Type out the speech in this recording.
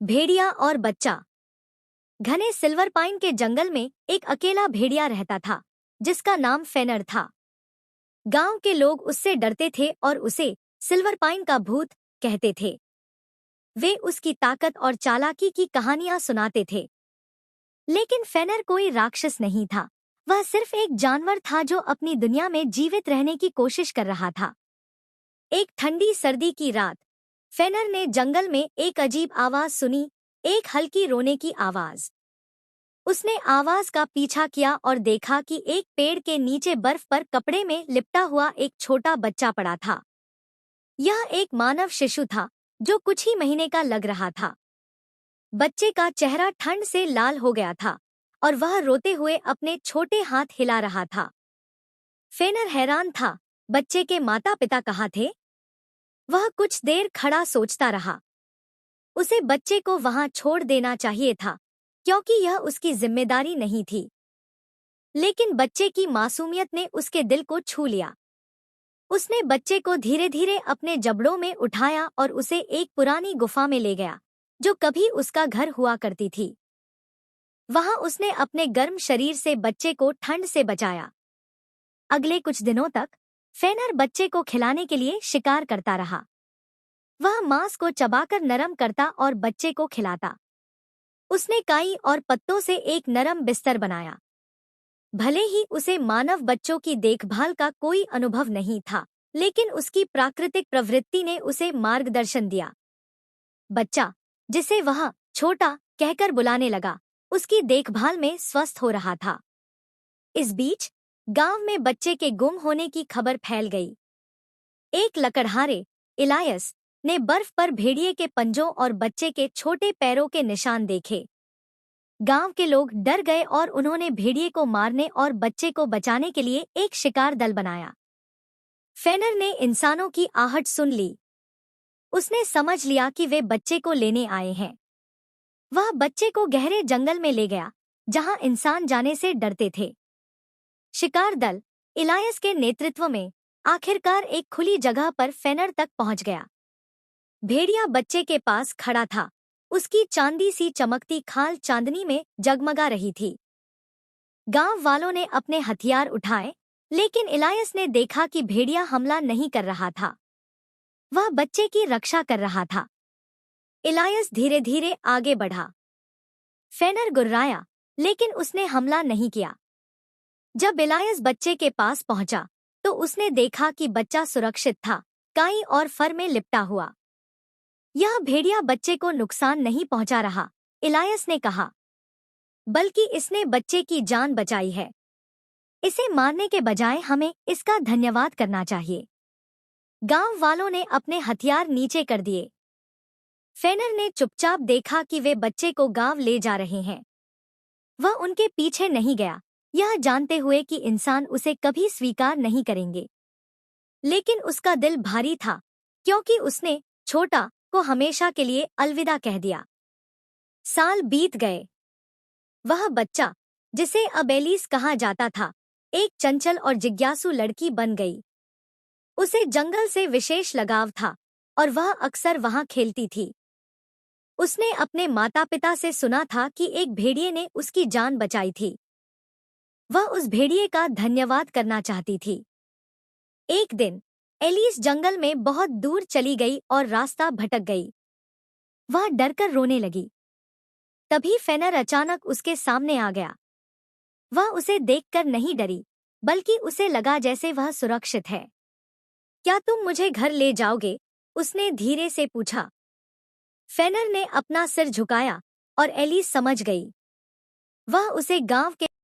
भेड़िया और बच्चा। घने सिल्वर पाइन के जंगल में एक अकेला भेड़िया रहता था जिसका नाम फेनर था। गांव के लोग उससे डरते थे और उसे सिल्वर पाइन का भूत कहते थे। वे उसकी ताकत और चालाकी की कहानियां सुनाते थे। लेकिन फेनर कोई राक्षस नहीं था। वह सिर्फ एक जानवर था जो अपनी दुनिया में जीवित रहने की कोशिश कर रहा था। एक ठंडी सर्दी की रात फेनर ने जंगल में एक अजीब आवाज सुनी, एक हल्की रोने की आवाज। उसने आवाज का पीछा किया और देखा कि एक पेड़ के नीचे बर्फ पर कपड़े में लिपटा हुआ एक छोटा बच्चा पड़ा था। यह एक मानव शिशु था जो कुछ ही महीने का लग रहा था। बच्चे का चेहरा ठंड से लाल हो गया था और वह रोते हुए अपने छोटे हाथ हिला रहा था। फेनर हैरान था, बच्चे के माता पिता कहाँ थे? वह कुछ देर खड़ा सोचता रहा। उसे बच्चे को वहां छोड़ देना चाहिए था क्योंकि यह उसकी जिम्मेदारी नहीं थी। लेकिन बच्चे की मासूमियत ने उसके दिल को छू लिया। उसने बच्चे को धीरे धीरे अपने जबड़ों में उठाया और उसे एक पुरानी गुफा में ले गया जो कभी उसका घर हुआ करती थी। वहां उसने अपने गर्म शरीर से बच्चे को ठंड से बचाया। अगले कुछ दिनों तक फेनर बच्चे को खिलाने के लिए शिकार करता रहा। वह मांस को चबाकर नरम करता और बच्चे को खिलाता। उसने काई और पत्तों से एक नरम बिस्तर बनाया। भले ही उसे मानव बच्चों की देखभाल का कोई अनुभव नहीं था, लेकिन उसकी प्राकृतिक प्रवृत्ति ने उसे मार्गदर्शन दिया। बच्चा, जिसे वह छोटा कहकर बुलाने लगा, उसकी देखभाल में स्वस्थ हो रहा था। इस बीच गांव में बच्चे के गुम होने की खबर फैल गई। एक लकड़हारे, इलायस, ने बर्फ पर भेड़िए के पंजों और बच्चे के छोटे पैरों के निशान देखे। गांव के लोग डर गए और उन्होंने भेड़िए को मारने और बच्चे को बचाने के लिए एक शिकार दल बनाया। फेनर ने इंसानों की आहट सुन ली। उसने समझ लिया कि वे बच्चे को लेने आए हैं। वह बच्चे को गहरे जंगल में ले गया जहां इंसान जाने से डरते थे। शिकार दल इलायस के नेतृत्व में आखिरकार एक खुली जगह पर फेनर तक पहुंच गया। भेड़िया बच्चे के पास खड़ा था। उसकी चांदी सी चमकती खाल चांदनी में जगमगा रही थी। गांव वालों ने अपने हथियार उठाए, लेकिन इलायस ने देखा कि भेड़िया हमला नहीं कर रहा था। वह बच्चे की रक्षा कर रहा था। इलायस धीरे धीरे आगे बढ़ा। फेनर गुर्राया, लेकिन उसने हमला नहीं किया। जब इलायस बच्चे के पास पहुंचा, तो उसने देखा कि बच्चा सुरक्षित था, काई और फर में लिपटा हुआ। यह भेड़िया बच्चे को नुकसान नहीं पहुंचा रहा, इलायस ने कहा, बल्कि इसने बच्चे की जान बचाई है। इसे मारने के बजाय हमें इसका धन्यवाद करना चाहिए। गांव वालों ने अपने हथियार नीचे कर दिए। फेनर ने चुपचाप देखा कि वे बच्चे को गांव ले जा रहे हैं। वह उनके पीछे नहीं गया, यह जानते हुए कि इंसान उसे कभी स्वीकार नहीं करेंगे। लेकिन उसका दिल भारी था क्योंकि उसने छोटा को हमेशा के लिए अलविदा कह दिया। साल बीत गए। वह बच्चा, जिसे अब एलिस कहा जाता था, एक चंचल और जिज्ञासु लड़की बन गई। उसे जंगल से विशेष लगाव था और वह अक्सर वहां खेलती थी। उसने अपने माता पिता से सुना था कि एक भेड़िए ने उसकी जान बचाई थी। वह उस भेड़िए का धन्यवाद करना चाहती थी। एक दिन एलिस जंगल में बहुत दूर चली गई और रास्ता भटक गई। वह डरकर रोने लगी। तभी फेनर अचानक उसके सामने आ गया। वह उसे देखकर नहीं डरी, बल्कि उसे लगा जैसे वह सुरक्षित है। क्या तुम मुझे घर ले जाओगे? उसने धीरे से पूछा। फेनर ने अपना सिर झुकाया और एलिस समझ गई। वह उसे गांव के